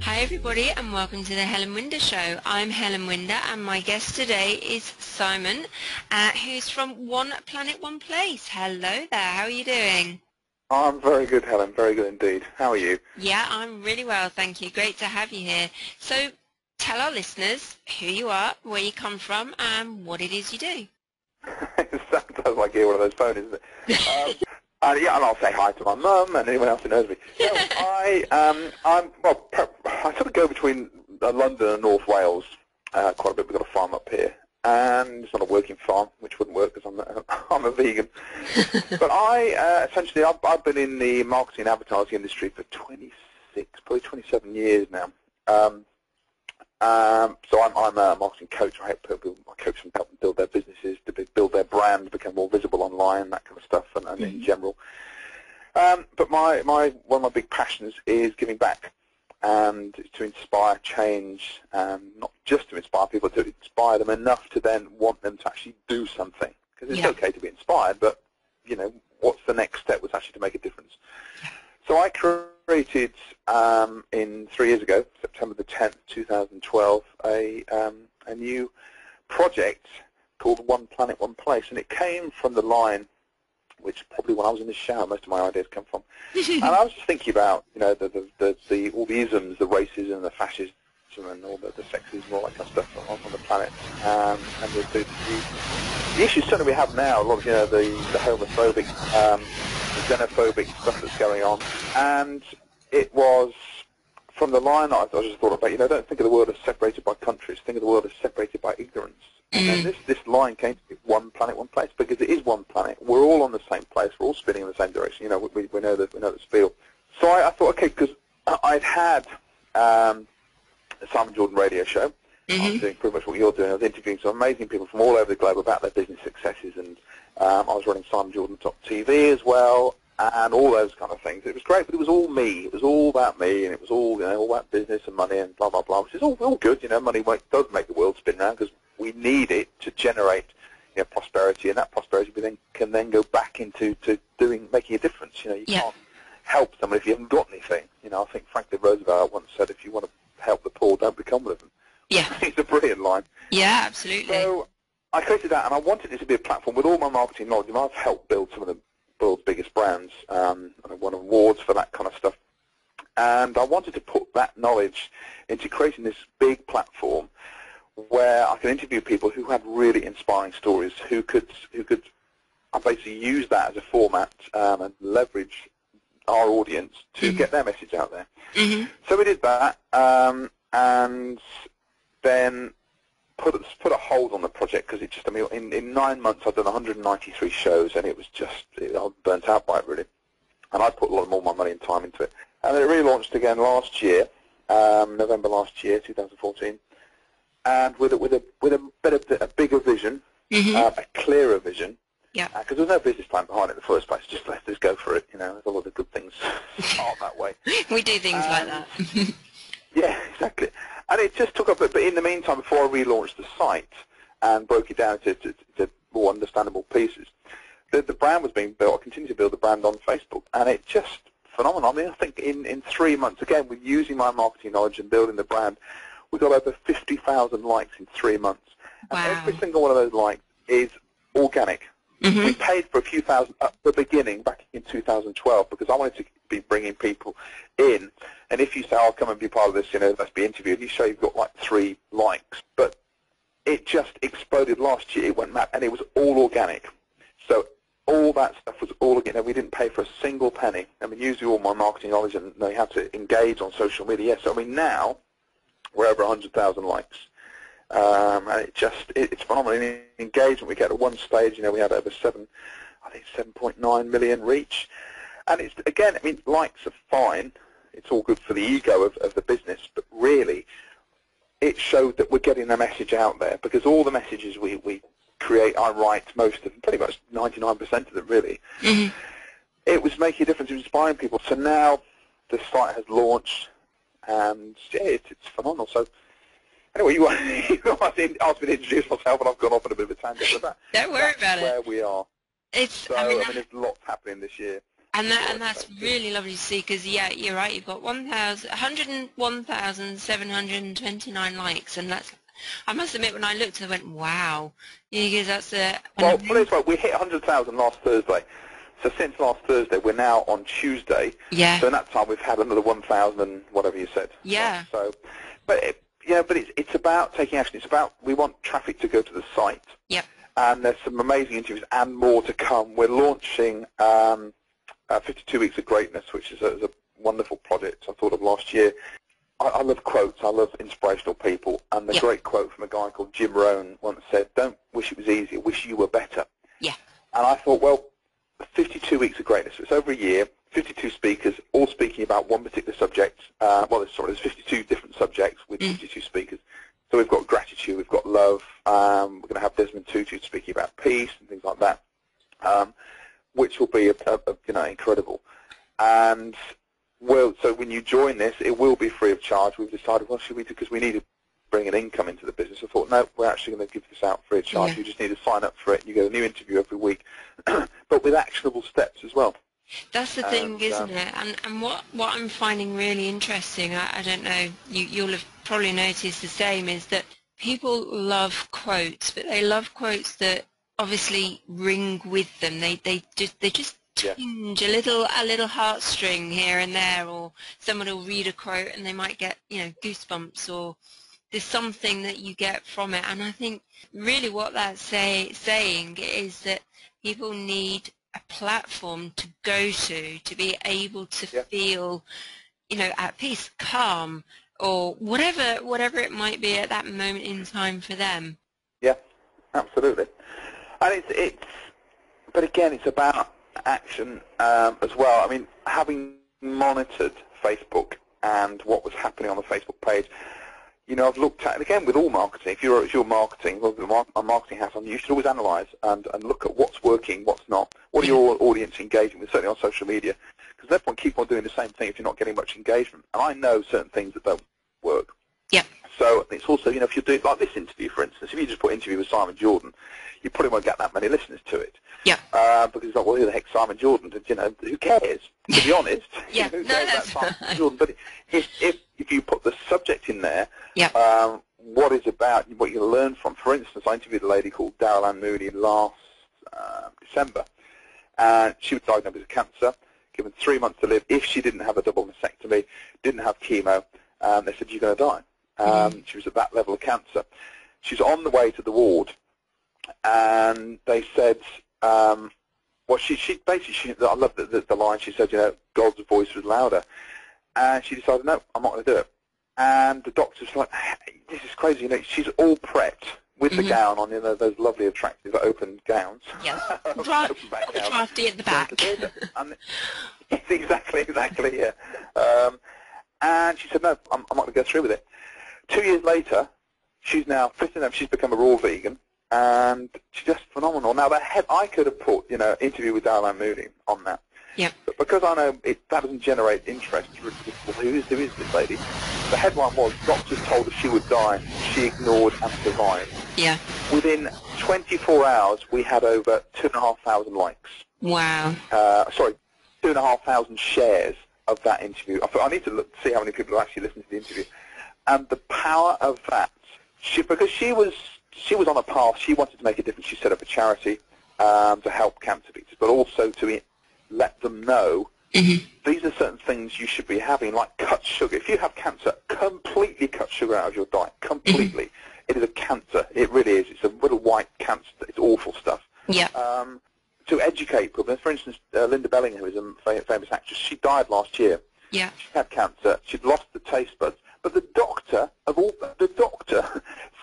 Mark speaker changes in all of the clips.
Speaker 1: Hi everybody and welcome to the Helen Winder Show. I'm Helen Winder and my guest today is Simon, who's from One Planet, One Place. Hello there, how are you doing?
Speaker 2: I'm very good, Helen, very good indeed. How are you?
Speaker 1: Yeah, I'm really well, thank you. Great to have you here. So tell our listeners who you are, where you come from and what it is you do.
Speaker 2: It sounds like you're one of those phones, isn't it? Yeah, and I'll say hi to my mum and anyone else who knows me. No, I sort of go between London and North Wales quite a bit. We've got a farm up here, and it's not a working farm, which wouldn't work because I'm a vegan. But essentially, I've been in the marketing and advertising industry for 26, probably 27 years now. So I'm a marketing coach. I help people, I coach them, help them build their businesses, to build their brand, become more visible online, that kind of stuff, and in general. But one of my big passions is giving back, and to inspire change, not just to inspire people, to inspire them enough to then want them to actually do something. Because it's okay to be inspired, but you know, what's the next step was actually to make a difference. So I created, in 3 years ago, September the 10th, 2012, a new project called One Planet, One Place, and it came from the line, which probably when I was in the shower, most of my ideas come from. And I was just thinking about, you know, all the isms, the racism, the fascism, and all the sexism, and all that kind of stuff on the planet, and the issues certainly we have now, a lot of, you know, the homophobic, the xenophobic stuff that's going on, and it was from the line I just thought about, you know, don't think of the world as separated by countries, think of the world as separated by ignorance. And then this line came to be One Planet, One Place, because it is one planet. We're all on the same place. We're all spinning in the same direction. You know, we know the spiel. So I thought, okay, because I'd had the Simon Jordan radio show. I was doing pretty much what you're doing. I was interviewing some amazing people from all over the globe about their business successes, and I was running Simon Jordan Top TV as well, and all those kind of things. It was great, but it was all me. It was all about me, and it was all, you know, all about business and money and blah blah blah, which is all good. You know, money does make the world spin round because we need it to generate, you know, prosperity, and that prosperity can then go back into making a difference. You know, you can't help someone if you haven't got anything. You know, I think Franklin Roosevelt once said, if you want to help the poor, don't become one of them. Yeah. It's a brilliant line.
Speaker 1: Yeah, absolutely.
Speaker 2: So I created that, and I wanted it to be a platform with all my marketing knowledge. And I've helped build some of the world's biggest brands, and I've won awards for that kind of stuff. And I wanted to put that knowledge into creating this big platform where I could interview people who had really inspiring stories, who could basically use that as a format and leverage our audience to get their message out there. So we did that, and then put a hold on the project, because it just, I mean, in 9 months I'd done 193 shows, and it was just, I was burnt out by it really, and I put a lot more of my money and time into it. And then it relaunched again last year, November last year, 2014, and with a bigger vision, a clearer vision. Yeah. Because there's no business plan behind it in the first place. Just let's just go for it. You know, there's a lot of good things aren't that way.
Speaker 1: We do things like that.
Speaker 2: Yeah, exactly. And it just took up, but in the meantime, before I relaunched the site and broke it down to more understandable pieces, the brand was being built. I continued to build the brand on Facebook, and it just phenomenal. I mean, I think in 3 months, again, with using my marketing knowledge and building the brand, we got over 50,000 likes in 3 months. And every single one of those likes is organic. We paid for a few thousand at the beginning, back in 2012, because I wanted to be bringing people in. And if you say, "I'll come and be part of this," you know, let's be interviewed, you show you've got like 3 likes. But it just exploded last year. It went mad, and it was all organic. So all that stuff was all organic. You know, we didn't pay for a single penny. I mean, using all my marketing knowledge and know how to engage on social media. Yes, I mean, now we're over 100,000 likes. And it's phenomenal. In engagement, we get at one stage, you know, we had over 7.9 million reach. And it's, again, I mean, likes are fine. It's all good for the ego of the business, but really, it showed that we're getting the message out there, because all the messages we create, I write most of them, pretty much 99% of them, really. It was making a difference, it was inspiring people. So now the site has launched, and yeah, it's phenomenal. So anyway, you asked me to introduce myself, and I've gone off on a bit of a tangent with that.
Speaker 1: Don't worry about it.
Speaker 2: That's where we are.
Speaker 1: It's,
Speaker 2: so, I mean, there's lots happening this year.
Speaker 1: And that's really lovely to see, because yeah, you're right. You've got 101,729 likes, and that's. I must admit, when I looked, I went, "Wow," because that's a.
Speaker 2: Well, put it this way, we hit 100,000 last Thursday. So since last Thursday, we're now on Tuesday.
Speaker 1: Yeah.
Speaker 2: So in that time, we've had another 1,000, whatever you said.
Speaker 1: Yeah.
Speaker 2: So, but it's about taking action. It's about, we want traffic to go to the site.
Speaker 1: Yep.
Speaker 2: And there's some amazing interviews and more to come. We're launching 52 Weeks of Greatness, which is a wonderful project I thought of last year. I love quotes. I love inspirational people. And the great quote from a guy called Jim Rohn once said, "Don't wish it was easier, wish you were better."
Speaker 1: Yeah.
Speaker 2: And I thought, well, 52 Weeks of Greatness. It's over a year, 52 speakers, all speaking about one particular subject. There's 52 different subjects with 52 speakers. So we've got gratitude, we've got love. We're going to have Desmond Tutu speaking about peace and things like that, which will be incredible. And so when you join this, it will be free of charge. We've decided, well, should we? Because we need to bring an income into the business. I thought, no, we're actually going to give this out free of charge. You just need to sign up for it. You get a new interview every week, but with actionable steps as well.
Speaker 1: That's the thing, isn't it? And what I'm finding really interesting, I don't know, you'll have probably noticed the same, is that people love quotes, but they love quotes that obviously ring with them. They just tinge a little heartstring here and there, or someone will read a quote and they might get goosebumps, or there's something that you get from it. And I think really what that's saying is that people need a platform to go to be able to feel, at peace, calm, or whatever it might be at that moment in time for them.
Speaker 2: Yeah, absolutely. And but again, it's about action as well. I mean, having monitored Facebook and what was happening on the Facebook page, I've looked at, and again, with all marketing, if you're marketing, a marketing hat on, you should always analyse and look at what's working, what's not. What are your audience engaging with, certainly on social media? Because no point keep on doing the same thing if you're not getting much engagement. And I know certain things that don't work.
Speaker 1: Yeah.
Speaker 2: So it's also, if you're doing, like this interview, for instance, if you just put interview with Simon Jordan, you probably won't get that many listeners to it.
Speaker 1: Yeah.
Speaker 2: Because it's like, well, who the heck's Simon Jordan? Who cares? To be honest.
Speaker 1: Yeah.
Speaker 2: Who cares about Simon Jordan? But if you put the subject in there, what it's about, what you learn from. For instance, I interviewed a lady called Daryl Ann Mooney last December, and she was diagnosed with cancer, given 3 months to live. If she didn't have a double mastectomy, didn't have chemo, they said, you're going to die. She was at that level of cancer. She's on the way to the ward, and they said, she basically, I love the line, she said, God's voice was louder. And she decided, no, I'm not going to do it. And the doctor's like, hey, this is crazy. She's all prepped with the gown on, those lovely, attractive, open gowns.
Speaker 1: Yeah, drafty at the back.
Speaker 2: And exactly, yeah. And she said, no, I'm not going to go through with it. 2 years later, she's now 59. She's become a raw vegan, and she's just phenomenal. Now, I could have put, interview with Daryl Ann Mooney on that.
Speaker 1: Yeah.
Speaker 2: But because I know that doesn't generate interest, well, who is this lady? The headline was, doctors told her she would die. She ignored and survived. Yeah. Within 24 hours, we had over 2,500 likes.
Speaker 1: Wow.
Speaker 2: 2,500 shares of that interview. I need to see how many people are actually listening to the interview. And the power of that, because she was on a path, she wanted to make a difference. She set up a charity to help cancer victims, but also to let them know these are certain things you should be having, like cut sugar. If you have cancer, completely cut sugar out of your diet, completely. It is a cancer. It really is. It's a little white cancer. It's awful stuff.
Speaker 1: Yeah.
Speaker 2: To educate people. For instance, Linda Bellinger, who is a famous actress, she died last year.
Speaker 1: Yeah.
Speaker 2: She had cancer. She'd lost the taste buds. But the doctor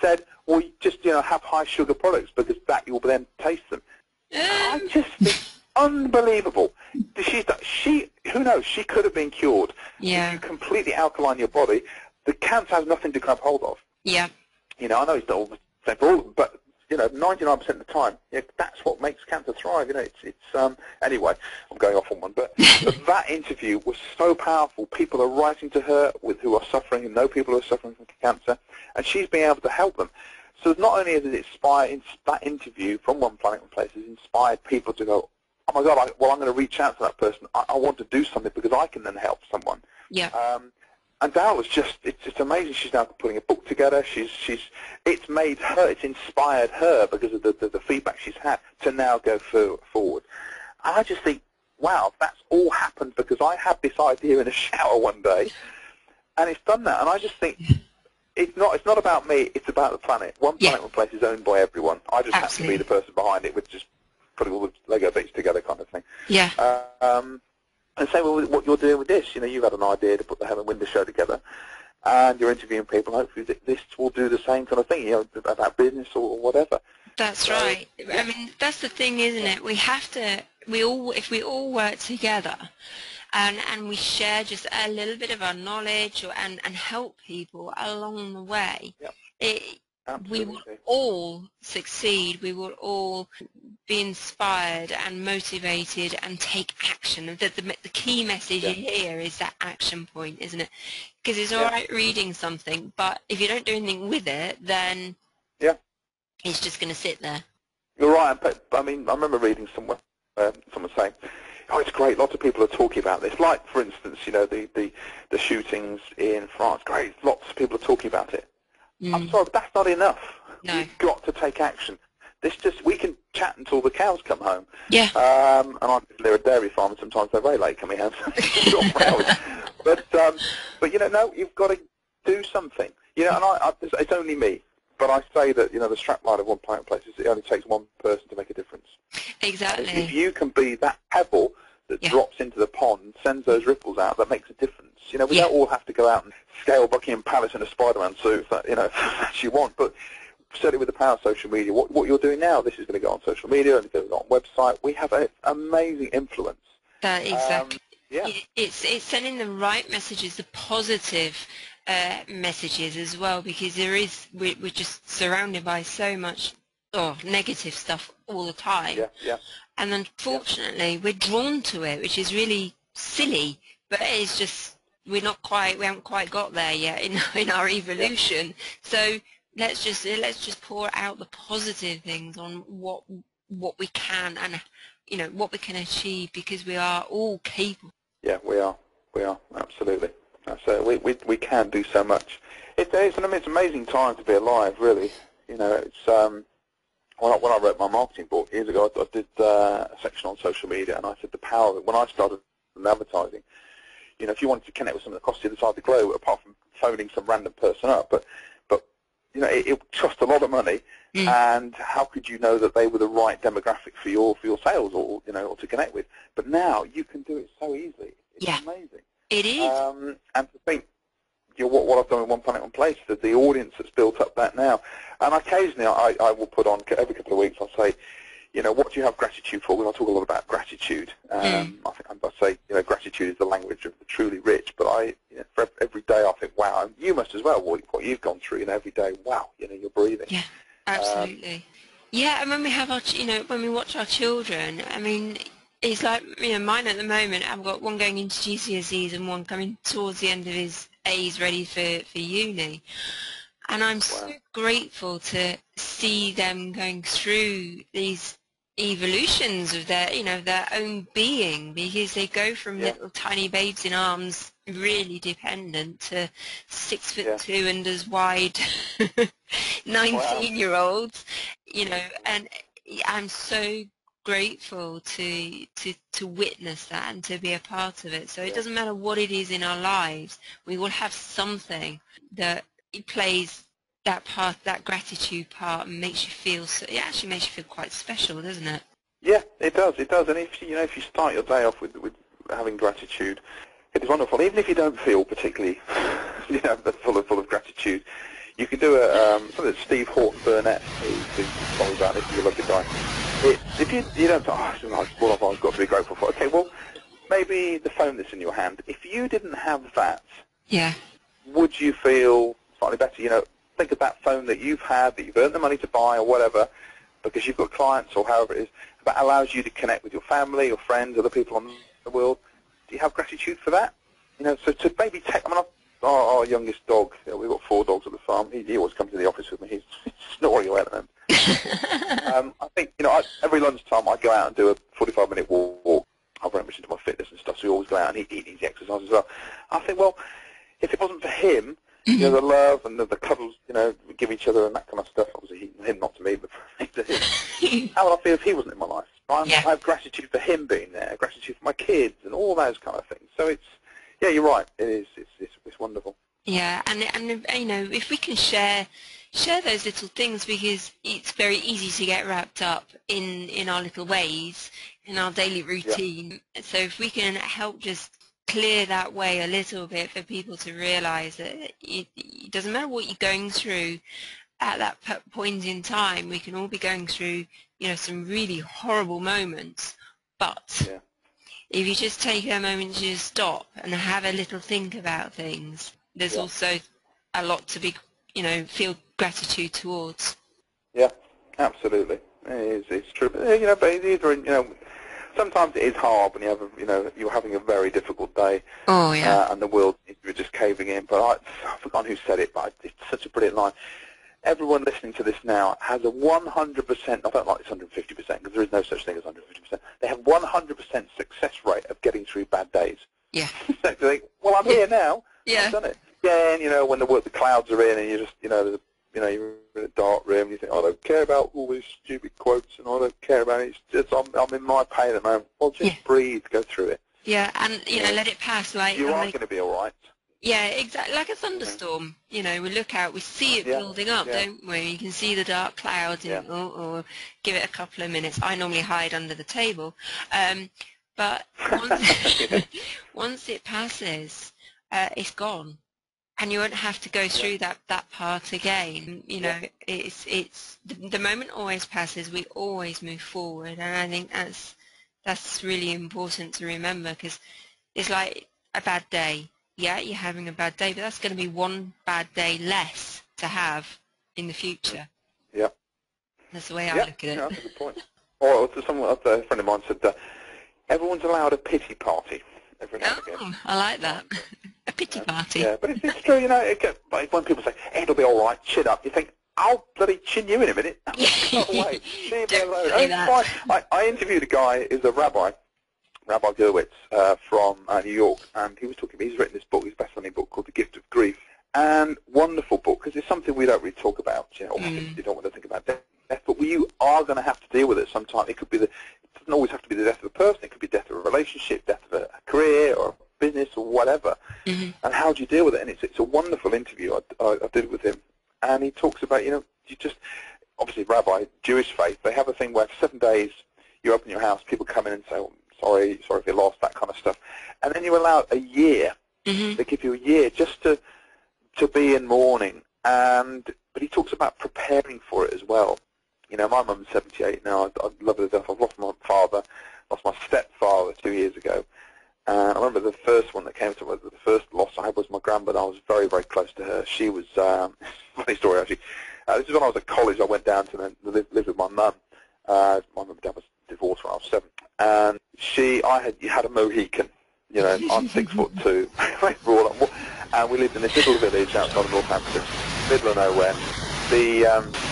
Speaker 2: said, well, you just have high sugar products because that you'll then taste them. I just think unbelievable. Who knows? She could have been cured.
Speaker 1: Yeah.
Speaker 2: If you completely alkaline your body, the cancer has nothing to grab hold of.
Speaker 1: Yeah.
Speaker 2: I know it's not all the same for all of them, but 99% of the time, that's what makes cancer thrive. Anyway, I'm going off on one, but that interview was so powerful. People are writing to her who are suffering and know people who are suffering from cancer, and she's been able to help them. So not only has it inspired that interview from One Planet, One Place has inspired people to go, oh my God, well, I'm going to reach out to that person. I want to do something because I can then help someone.
Speaker 1: Yeah.
Speaker 2: And Daryl's it's just amazing. She's now putting a book together. It's made her, it's inspired her because of the feedback she's had to now go forward. And I just think, wow, that's all happened because I had this idea in a shower one day, and it's done that. And I just think it's not about me. It's about the planet. One Planet, One Place is owned by everyone. I just happen to be the person behind it with just putting all the Lego bits together, kind of thing.
Speaker 1: Yeah.
Speaker 2: And same with what you're doing with this. You know, you've had an idea to put the Helen Winder show together, and you're interviewing people. Hopefully, this will do the same kind of thing. You know, about business or whatever.
Speaker 1: That's right. I mean, that's the thing, isn't it? We have to. If we all work together, and we share just a little bit of our knowledge and help people along the way, we will all succeed. We will all be inspired and motivated and take action. The key message here is that action point, isn't it? Because it's all right reading something, but if you don't do anything with it, then it's just going to sit there.
Speaker 2: You're right. I mean, I remember reading somewhere someone saying, "Oh, it's great. Lots of people are talking about this." Like, for instance, you know, the shootings in France. Great. Lots of people are talking about it. I'm sorry, but that's not enough.
Speaker 1: No.
Speaker 2: You've got to take action. We can chat until the cows come home.
Speaker 1: Yeah.
Speaker 2: And they're a dairy farm, and sometimes they're very late coming home. But you know, no, you've got to do something. You know, and it's only me. But I say that, you know, the strapline of One Planet Place is it only takes one person to make a difference.
Speaker 1: Exactly.
Speaker 2: And if you can be that pebble that drops into the pond and sends those ripples out, that makes a difference. You know, we don't all have to go out and scale Buckingham Palace in a Spider-Man suit, if that, you know, if that's you want. But certainly with the power of social media, what you're doing now, this is going to go on social media and go on website. We have an amazing influence.
Speaker 1: Exactly.
Speaker 2: Yeah.
Speaker 1: It's sending the right messages, the positive messages as well, because we're just surrounded by so much negative stuff all the time.
Speaker 2: Yeah.
Speaker 1: And unfortunately, we're drawn to it, which is really silly. But it's just we haven't quite got there yet in our evolution. So let's just pour out the positive things on what we can and what we can achieve, because we are all capable.
Speaker 2: Yeah, we are absolutely. So we can do so much. It's an amazing time to be alive, really. You know, it's when I wrote my marketing book years ago, I did a section on social media, and I said the power of it. When I started in advertising, you know, if you wanted to connect with someone across the other side of the globe, apart from phoning some random person up, but you know, it cost a lot of money, and how could you know that they were the right demographic for your sales, or you know, or to connect with? But now you can do it so easily. It's amazing.
Speaker 1: It is.
Speaker 2: And to think, you know, what I've done with One Planet, One Place, that the audience that's built up that now, and occasionally I will put on every couple of weeks. I'll say, you know, what do you have gratitude for? Because I talk a lot about gratitude. I say, you know, gratitude is the language of the truly rich. But for every day I think, wow, and you must as well. What you've gone through, you know, every day, wow, you know, you're breathing.
Speaker 1: Yeah, absolutely. And when we have when we watch our children, I mean, it's like, you know, mine at the moment, I've got one going into GCSEs and one coming towards the end of his A's ready for uni. And I'm so grateful to see them going through these evolutions of their own being, because they go from little tiny babes in arms, really dependent, to 6'2" and as wide 19-year-olds, you know, and I'm so grateful to witness that and to be a part of it. So it doesn't matter what it is in our lives, we will have something that plays that part, that gratitude part, and makes you feel it actually makes you feel quite special, doesn't it?
Speaker 2: Yeah, it does. And if you start your day off with having gratitude, it is wonderful. Even if you don't feel particularly, you know, full of gratitude, you can do something that Steve Horton Burnett, who told me about this, he's a lovely guy. If you don't, what have I got to be grateful for? Okay, well, maybe the phone that's in your hand. If you didn't have that, would you feel slightly better? You know, think of that phone that you've had, that you've earned the money to buy or whatever, because you've got clients or however it is, that allows you to connect with your family, your friends, other people on the world. Do you have gratitude for that? You know, so to maybe our youngest dog, you know, we've got 4 dogs at the farm. He always comes to the office with me. He's snoring away at the moment. I think, every lunchtime I go out and do a 45-minute walk. I'm very much into my fitness and stuff, so we always go out and eat easy exercise as well. I think, well, if it wasn't for him, the love and the cuddles, we give each other and that kind of stuff, obviously him not to me, but to him, how would I feel if he wasn't in my life? I have gratitude for him being there, gratitude for my kids and all those kind of things. So it's, yeah, you're right, it is, it's wonderful.
Speaker 1: Yeah, and if we can share those little things, because it's very easy to get wrapped up in our little ways, in our daily routine. Yeah. So if we can help just clear that way a little bit for people to realise that it doesn't matter what you're going through at that point in time. We can all be going through, some really horrible moments, but if you just take a moment to just stop and have a little think about things, there's also a lot to be, feel gratitude towards.
Speaker 2: Yeah, absolutely. It's true. But either, sometimes it is hard when you have, you're having a very difficult day.
Speaker 1: Oh yeah.
Speaker 2: And the world is just caving in. But I've forgotten who said it, but it's such a brilliant line. Everyone listening to this now has a 100%, I don't like this 150% because there is no such thing as 150%. They have 100% success rate of getting through bad days.
Speaker 1: Yeah.
Speaker 2: So you think, well, I'm here now.
Speaker 1: Yeah.
Speaker 2: I've done it. Yeah, and when the clouds are in and you just, you're in a dark room and you think, I don't care about all these stupid quotes and I don't care about it. It's just, I'm in my pain at the moment. Well, just breathe, go through it.
Speaker 1: Yeah, and, let it pass.
Speaker 2: You are going to be all right.
Speaker 1: Yeah, exactly. Like a thunderstorm. We look out, we see it building up, don't we? You can see the dark clouds and, give it a couple of minutes. I normally hide under the table. But once it passes, it's gone. And you won't have to go through that part again. It's the moment always passes. We always move forward, and I think that's really important to remember, because it's like a bad day. Yeah, you're having a bad day, but that's going to be one bad day less to have in the future.
Speaker 2: Yeah.
Speaker 1: That's the way I look at it.
Speaker 2: Yeah, that's a good point. Or a friend of mine said, everyone's allowed a pity party every now and again.
Speaker 1: I like that. A pity party.
Speaker 2: Yeah, but it's true, when people say, it'll be all right, chin up, you think, I'll bloody chin you in a minute. Go away. Leave me alone. I interviewed a guy who's a Rabbi Gerwitz from New York, and he was talking. He's written this book, his best-selling book called The Gift of Grief, and wonderful book because it's something we don't really talk about. You don't want to think about death, but you are going to have to deal with it sometime. It could be it doesn't always have to be the death of a person. It could be death of a relationship, death of a career or a business or whatever. And how do you deal with it? And it's a wonderful interview I did with him, and he talks about you just obviously Rabbi Jewish faith. They have a thing where for 7 days you open your house, people come in and say, oh, sorry if you lost, that kind of stuff. And then you allow a year. They give you a year just to be in mourning. But he talks about preparing for it as well. My mum's 78 now. I love her to death. I've lost my father, lost my stepfather 2 years ago. And I remember the first one that came to me, the first loss I had was my grandmother. I was very, very close to her. She was, funny story actually. This is when I was at college. I went down to live with my mum. My mum and dad was divorced when I was 7. And I had a Mohican, I'm 6'2", and we lived in this little village outside of Northampton, middle of nowhere.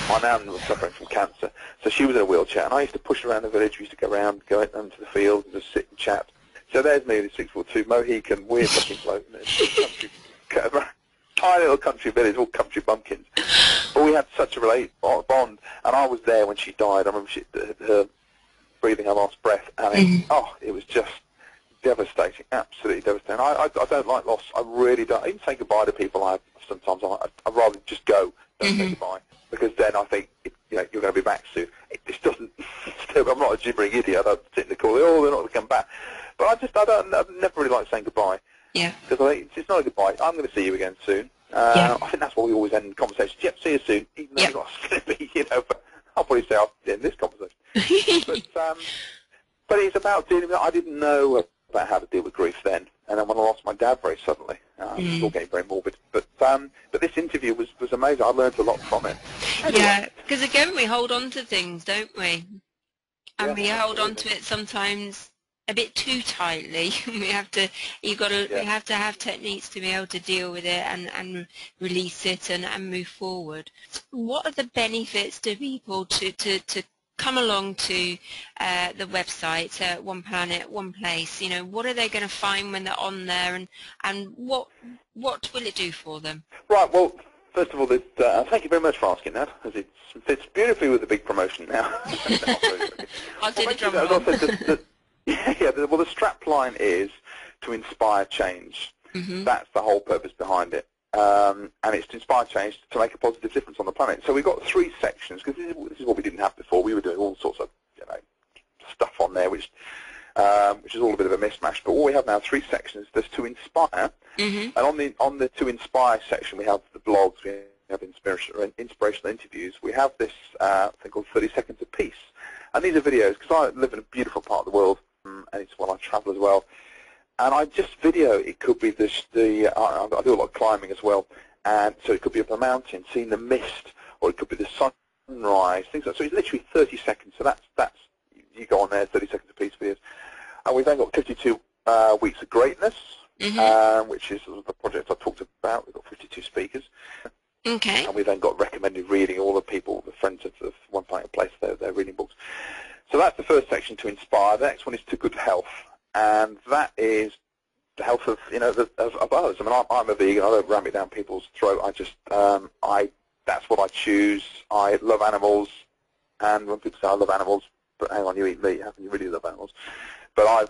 Speaker 2: My nan was suffering from cancer, so she was in a wheelchair, and I used to push around the village. We used to go around, go into the fields, and just sit and chat. So there's me, the 6'2", Mohican, weird-looking bloke, tiny little country village, all country bumpkins. But we had such a bond, and I was there when she died. I remember her breathing her last breath, and it was just devastating, absolutely devastating. I don't like loss. I really don't. I even say goodbye to people. Sometimes I'd rather just go, don't say goodbye, because then I think you're going to be back soon. It just doesn't. I'm not a gibbering idiot. I don't sit in the call. Oh, they're not going to come back. But I've never really liked saying goodbye. Yeah. Because I think it's not a goodbye. I'm going to see you again soon. I think that's why we always end conversations. Yep, see you soon. Even though it's going to be, but I'll probably say I'll end this conversation. But it's about dealing with it. I didn't know about how to deal with grief then. And then when I lost my dad very suddenly, it was all getting very morbid. But this interview was amazing. I learned a lot from it. Anyway.
Speaker 1: Yeah, because again, we hold on to things, don't we? And we hold on to it sometimes a bit too tightly. We have to, we have to have techniques to be able to deal with it and release it and move forward. What are the benefits to people to come along to the website, One Planet, One Place? You know, what are they going to find when they're on there, and what will it do for them?
Speaker 2: Right, well, first of all, thank you very much for asking that, because it fits beautifully with the big promotion now.
Speaker 1: I'll do the drum roll.
Speaker 2: Well, the strap line is to inspire change.
Speaker 1: Mm-hmm.
Speaker 2: That's the whole purpose behind it. And it's to inspire change to make a positive difference on the planet. So we've got 3 sections, because this is what we didn't have before. We were doing all sorts of stuff on there, which is all a bit of a mismatch. But what we have now, 3 sections. There's to inspire,
Speaker 1: mm-hmm.
Speaker 2: and on the to inspire section, we have the blogs, we have inspirational interviews. We have this thing called 30 Seconds of Peace. And these are videos, because I live in a beautiful part of the world, and it's I travel as well. And I just video. It could be I do a lot of climbing as well, and so it could be up a mountain, seeing the mist, or it could be the sunrise, things like that. So it's literally 30 seconds. So that's you go on there, 30 Seconds of Peace videos. And we've then got 52 Weeks of Greatness,
Speaker 1: mm-hmm.
Speaker 2: Which is the project I talked about. We've got 52 speakers.
Speaker 1: Okay.
Speaker 2: And we've then got recommended reading, all the people, the friends of One Planet Place, they're reading books. So that's the first section, to inspire. The next one is to good health, and that is the health of of others. I mean, I'm a vegan. I don't ram it down people's throat. I just that's what I choose. I love animals, and when people say I love animals, but hang on, you eat meat, how can you really love animals? But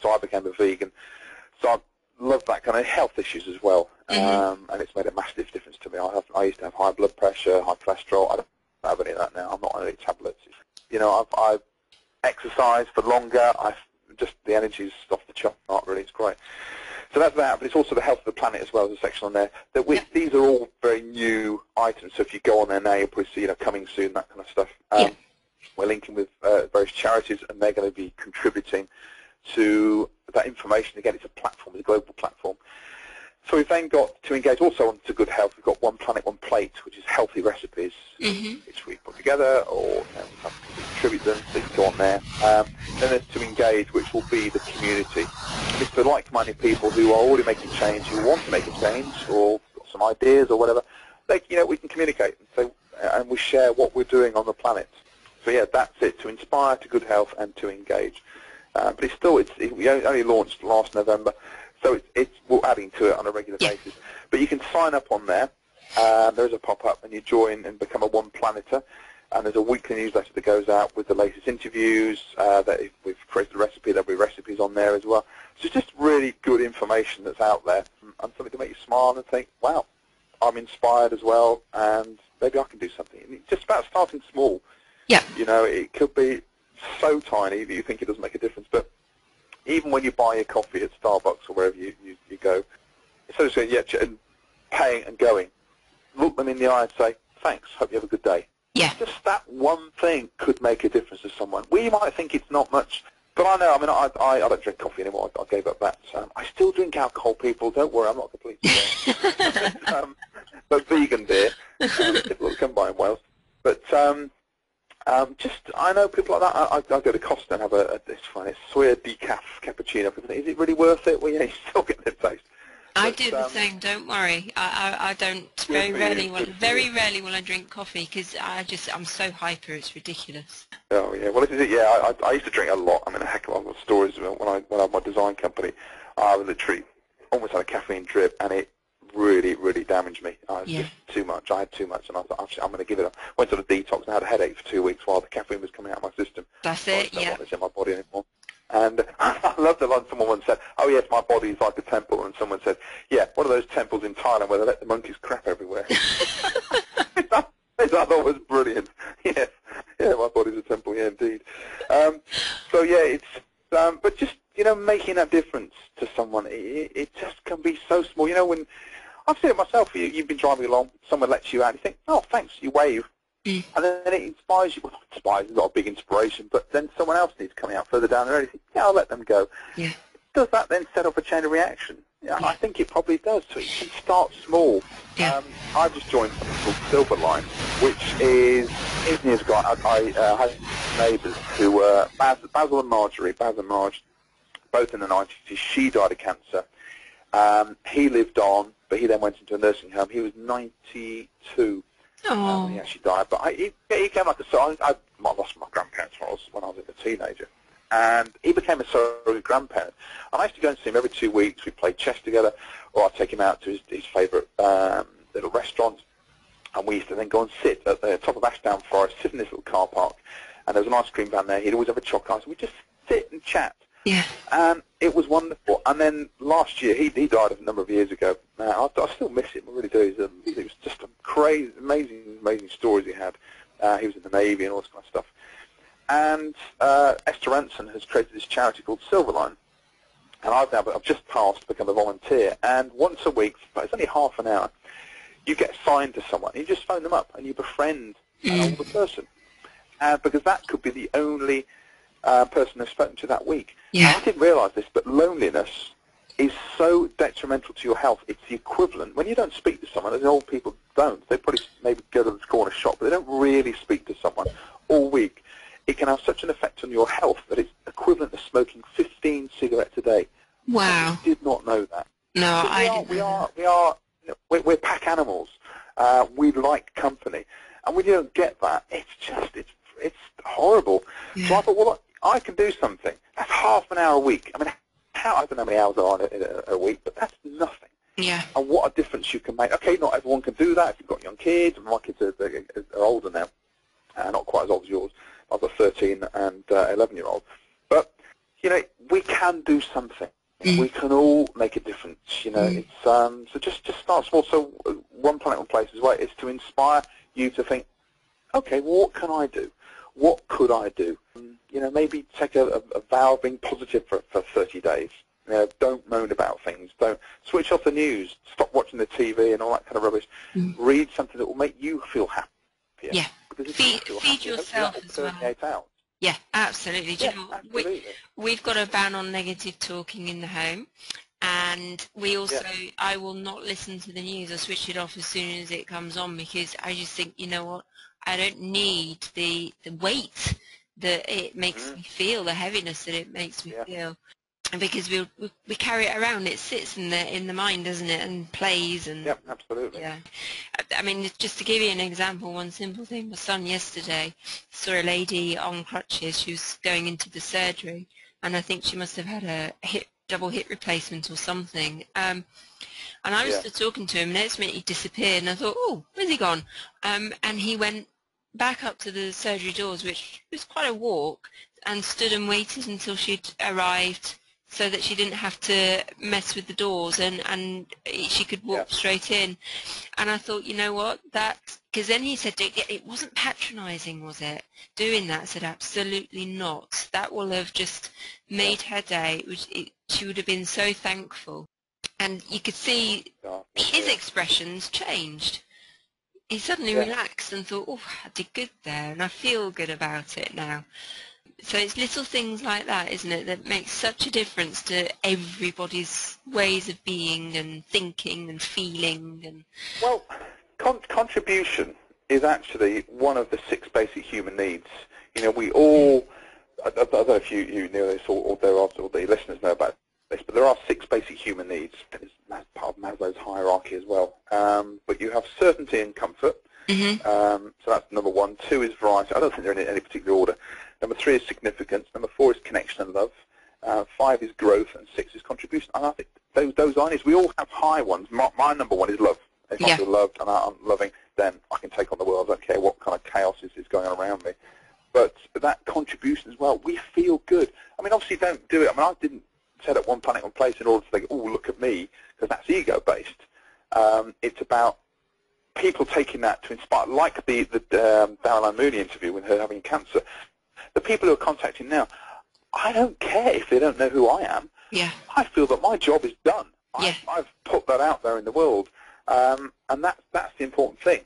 Speaker 2: so I became a vegan. So I love that kind of health issues as well,
Speaker 1: mm-hmm.
Speaker 2: And it's made a massive difference to me. I used to have high blood pressure, high cholesterol. I don't have any of that now. I'm not on any tablets. I've exercised for longer. The energy's off the chart, really. It's great. So that's that, but it's also the health of the planet as well. There's a section on there. These are all very new items. So if you go on there now, you'll probably see, coming soon, that kind of stuff. We're linking with various charities, and they're going to be contributing to that information. Again, it's a platform, it's a global platform. So we've then got to engage also on to good health. We've got One Planet, One Plate, which is healthy recipes,
Speaker 1: mm-hmm.
Speaker 2: which we put together, or we have people contribute them, so you can go on there. Then there's to engage, which will be the community. It's for like-minded people who are already making change, who want to make a change, or got some ideas or whatever. We can communicate, and we share what we're doing on the planet. So yeah, that's it, to inspire, to good health, and to engage. But we only launched last November, so we're adding to it on a regular basis. But you can sign up on there. There's a pop-up, and you join and become a One Planeter. And there's a weekly newsletter that goes out with the latest interviews. That if we've created a recipe, there'll be recipes on there as well. So it's just really good information that's out there, and something to make you smile and think, wow, I'm inspired as well, and maybe I can do something. And it's just about starting small.
Speaker 1: Yeah.
Speaker 2: It could be so tiny that you think it doesn't make a difference, but even when you buy your coffee at Starbucks or wherever you go, instead of saying, and paying and going, look them in the eye and say, thanks, hope you have a good day.
Speaker 1: Yeah.
Speaker 2: Just that one thing could make a difference to someone. We might think it's not much, but I know, I don't drink coffee anymore. I gave up that. I still drink alcohol, people. Don't worry, I'm not completely but vegan beer. People come by in Wales. But I know people like that. I go to Costa and have it's soya decaf cappuccino. People think, is it really worth it? Well, yeah, you still get the taste.
Speaker 1: I do the same. Don't worry. I don't. Very rarely will I drink coffee, because I'm so hyper. It's ridiculous.
Speaker 2: Oh yeah. Well, this is it. Yeah, I used to drink a lot. I mean, a heck of a lot of stories when I had my design company. I literally almost had a caffeine drip, and it really, really damaged me. It was just too much. I had too much, and I thought, I'm going to give it up. Went on a detox and had a headache for 2 weeks while the caffeine was coming out of my system.
Speaker 1: That's it.
Speaker 2: I don't want this in my body anymore. And I loved the line someone once said, oh yes, my body is like a temple, and someone said, yeah, one of those temples in Thailand where they let the monkeys crap everywhere. Which I thought was brilliant. Yes, yeah, my body's a temple, yeah, indeed. So yeah, it's, but just, making that difference to someone, it just can be so small. When I've seen it myself, you've been driving along, someone lets you out, you think, oh, thanks, you wave. And then it inspires you. Well, not inspires, it's not a big inspiration, but then someone else needs coming out further down the road. You think, yeah, I'll let them go.
Speaker 1: Yeah.
Speaker 2: Does that then set off a chain of reaction? Yeah, I think it probably does. So you can start small.
Speaker 1: Yeah.
Speaker 2: I've just joined something called Silver Line, which is years ago. I had neighbours who were Basil and Marge. both in the 90s. She died of cancer. He lived on, but he then went into a nursing home. He was 92 when he actually died. But he came like a son. I lost my grandparents when I was a teenager. And he became a surrogate grandparent. And I used to go and see him every 2 weeks. We'd play chess together, or I'd take him out to his favourite little restaurant. And we used to then go and sit at the top of Ashdown Forest, sit in this little car park. And there was an ice cream van there. He'd always have a chocolate ice. We'd just sit and chat.
Speaker 1: Yeah.
Speaker 2: And it was wonderful. And then last year, he died a number of years ago. I still miss him. I really do. It was just a crazy, amazing stories he had. He was in the Navy and all this kind of stuff. And Esther Ranson has created this charity called Silverline. And I've just passed to become a volunteer. And once a week, but it's only half an hour, you get assigned to someone. You just phone them up and you befriend an older person. Because that could be the only person they've spoken to that week.
Speaker 1: Yeah.
Speaker 2: I didn't realise this, but loneliness is so detrimental to your health. It's the equivalent. When you don't speak to someone, as old people don't, they probably maybe go to the corner shop, but they don't really speak to someone all week. It can have such an effect on your health that it's equivalent to smoking 15 cigarettes a day.
Speaker 1: Wow.
Speaker 2: I did not know that.
Speaker 1: No, I didn't know that.
Speaker 2: We're pack animals. We like company. And when you don't get that, it's horrible.
Speaker 1: Yeah.
Speaker 2: So I thought, well, I can do something. That's half an hour a week. I mean, I don't know how many hours are on in a week, but that's nothing.
Speaker 1: Yeah.
Speaker 2: And what a difference you can make. Okay, not everyone can do that if you've got young kids. And my kids are older now, not quite as old as yours. I've got 13 and 11-year-old. But, we can do something. We can all make a difference. It's so just start small. So One Planet, One Place as well is to inspire you to think, okay, well, what can I do? What could I do? Maybe take a vow of being positive for 30 days. Don't moan about things. Don't switch off the news. Stop watching the TV and all that kind of rubbish. Read something that will make you feel happier.
Speaker 1: Yeah.
Speaker 2: Because
Speaker 1: Feed yourself as well.
Speaker 2: Out.
Speaker 1: Yeah, absolutely. Do
Speaker 2: Yeah,
Speaker 1: you know what?
Speaker 2: absolutely.
Speaker 1: We've got a ban on negative talking in the home, and we also, I will not listen to the news or switch it off as soon as it comes on, because I just think, you know what, I don't need the weight that it makes me feel, the heaviness that it makes me feel. And because we carry it around, it sits in the mind, doesn't it, and plays. And
Speaker 2: yeah, absolutely.
Speaker 1: Yeah, I mean, just to give you an example, one simple thing. My son yesterday saw a lady on crutches. She was going into the surgery, and I think she must have had a double hip replacement or something. And I was still talking to him, and next minute he disappeared, and I thought, oh, where's he gone? And he went back up to the surgery doors, which was quite a walk, and stood and waited until she'd arrived, so that she didn't have to mess with the doors, and she could walk straight in. And I thought, you know what, because then he said, it wasn't patronising, was it, doing that? I said, absolutely not. That will have just made her day. She would have been so thankful. And you could see his expressions changed. He suddenly relaxed and thought, oh, I did good there, and I feel good about it now. So it's little things like that, isn't it, that makes such a difference to everybody's ways of being and thinking and feeling. And
Speaker 2: well, contribution is actually one of the 6 basic human needs. We all, I don't know if you know this or the listeners know about this, but there are 6 basic human needs. It's part of Maslow's hierarchy as well. But you have certainty and comfort. So that's number 1. 2 is variety. I don't think they're in any particular order. Number 3 is significance. Number 4 is connection and love. 5 is growth, and 6 is contribution. And I think those are needs. We all have high ones. My number 1 is love. If I feel loved and I'm loving, then I can take on the world. I don't care what kind of chaos is going on around me. But that contribution as well, we feel good. I mean, obviously don't do it. I mean, I didn't set up One Planet, One Place in order to think, oh, look at me, because that's ego-based. It's about people taking that to inspire, like the Darren Mooney interview with her having cancer. The people who are contacting now, I don't care if they don't know who I am.
Speaker 1: Yeah.
Speaker 2: I feel that my job is done. I've put that out there in the world, and that's the important thing.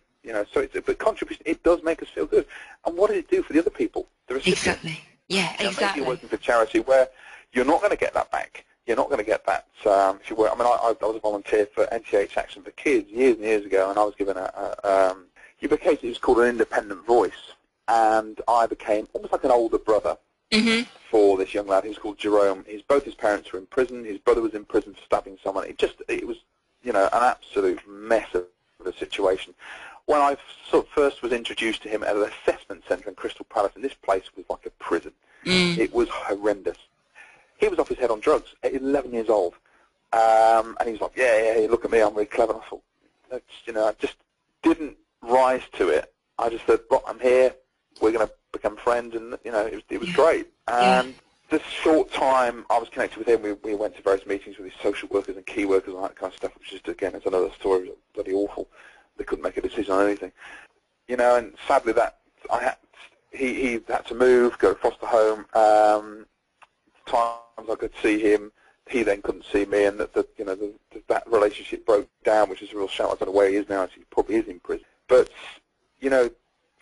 Speaker 2: So but contribution, it does make us feel good. And what does it do for the other people? The recipients?
Speaker 1: Exactly. Yeah, exactly.
Speaker 2: Maybe you're working for charity where you're not going to get that back. You're not going to get that if you work. I mean, I was a volunteer for NTH Action for Kids years and years ago, and I was given it was called an independent voice. And I became almost like an older brother for this young lad. He was called Jerome. Both his parents were in prison. His brother was in prison for stabbing someone. It was, you know, an absolute mess of a situation. When I first was introduced to him at an assessment centre in Crystal Palace, and this place was like a prison. It was horrendous. He was off his head on drugs at 11 years old. And he was like, yeah, look at me, I'm really clever. And I thought, you know, I just didn't rise to it. I just said, well, I'm here, we're going to become friends, and, you know, it was great. And the short time I was connected with him, we went to various meetings with his social workers and key workers and that kind of stuff, which is, again, it's another story, bloody awful. They couldn't make a decision on anything. You know, and sadly he had to move, go to foster home. Times I could see him, he then couldn't see me, and that relationship broke down, which is a real shame. I don't know where he is now. He probably is in prison. But, you know,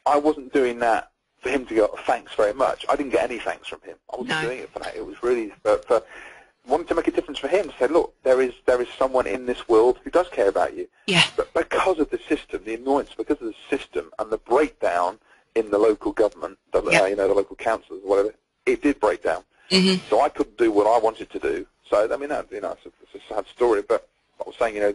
Speaker 2: I wasn't doing that for him to go, thanks very much. I didn't get any thanks from him. I wasn't doing it for that. It was really for wanting to make a difference for him, to say, look, there is someone in this world who does care about you. Yeah. But because of the system, the annoyance, because of the system and the breakdown in the local government, the local councils or whatever, it did break down. So I couldn't do what I wanted to do. So, I mean, you know, it's a sad story, but I was saying, you know,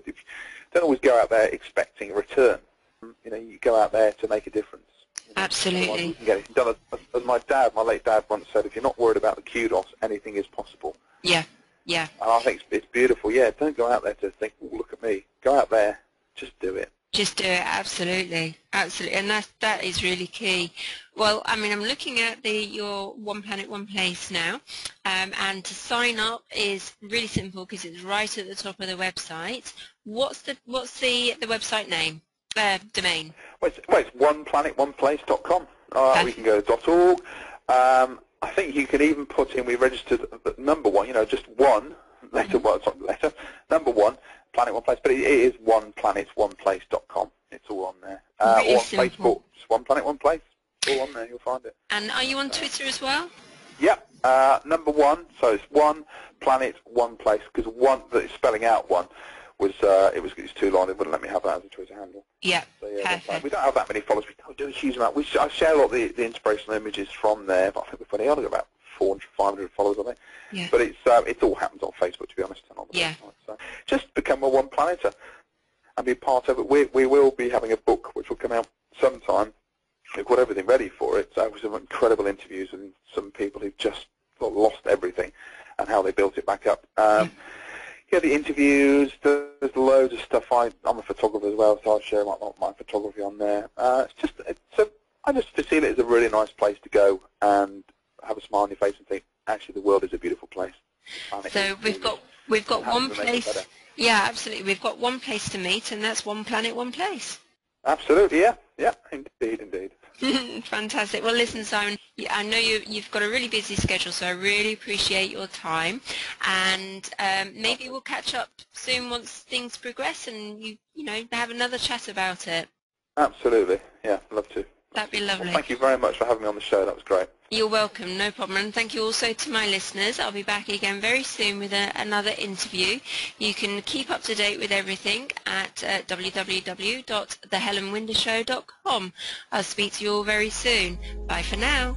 Speaker 2: don't always go out there expecting a return. You know, you go out there to make a difference. You know,
Speaker 1: absolutely.
Speaker 2: You can get it done. As my late dad once said, if you're not worried about the kudos, anything is possible. Yeah. Yeah. And I think it's beautiful. Yeah, don't go out there to think, oh, look at me. Go out there, just do it. Just do it, absolutely, absolutely, and that is really key. Well, I mean, I'm looking at your One Planet, One Place now, and to sign up is really simple because it's right at the top of the website. What's the website name, domain? Well, it's oneplanetoneplace.com. We can go to .org. I think you can even put in, we registered number one, you know, just one letter, number one, Planet One Place, but it is oneplanetoneplace.com. It's all on there. Really or on simple. Facebook, just One Planet, One Place. All on there, you'll find it. And are you on Twitter as well? Yeah, number one, so it's One Planet, One Place, because one, that is spelling out one, was it's too long, it wouldn't let me have that as a Twitter handle. Yeah, so, yeah, perfect. We don't have that many followers, we don't do a huge amount. I share a lot of the inspirational images from there, but I think we've only got about 400, 500 followers, I think. Yeah. But it all happens on Facebook, to be honest, and on the website. So just become a One Planeter and be part of it. We will be having a book which will come out sometime. We've got everything ready for it. So with some incredible interviews with some people who've just lost everything and how they built it back up. Yeah, the interviews, there's loads of stuff. I'm a photographer as well, so I share my photography on there. I just feel it as a really nice place to go and have a smile on your face and think, actually, the world is a beautiful place. So we've got one place. Yeah, absolutely. We've got one place to meet, and that's One Planet, One Place. Absolutely, yeah, indeed. Fantastic. Well, listen, Simon, I know you've got a really busy schedule, so I really appreciate your time, and maybe we'll catch up soon once things progress, and you know, have another chat about it. Absolutely, yeah, love to. That'd be lovely. Well, thank you very much for having me on the show. That was great. You're welcome, no problem. And thank you also to my listeners. I'll be back again very soon with another interview. You can keep up to date with everything at www.thehelenwindershow.com. I'll speak to you all very soon. Bye for now.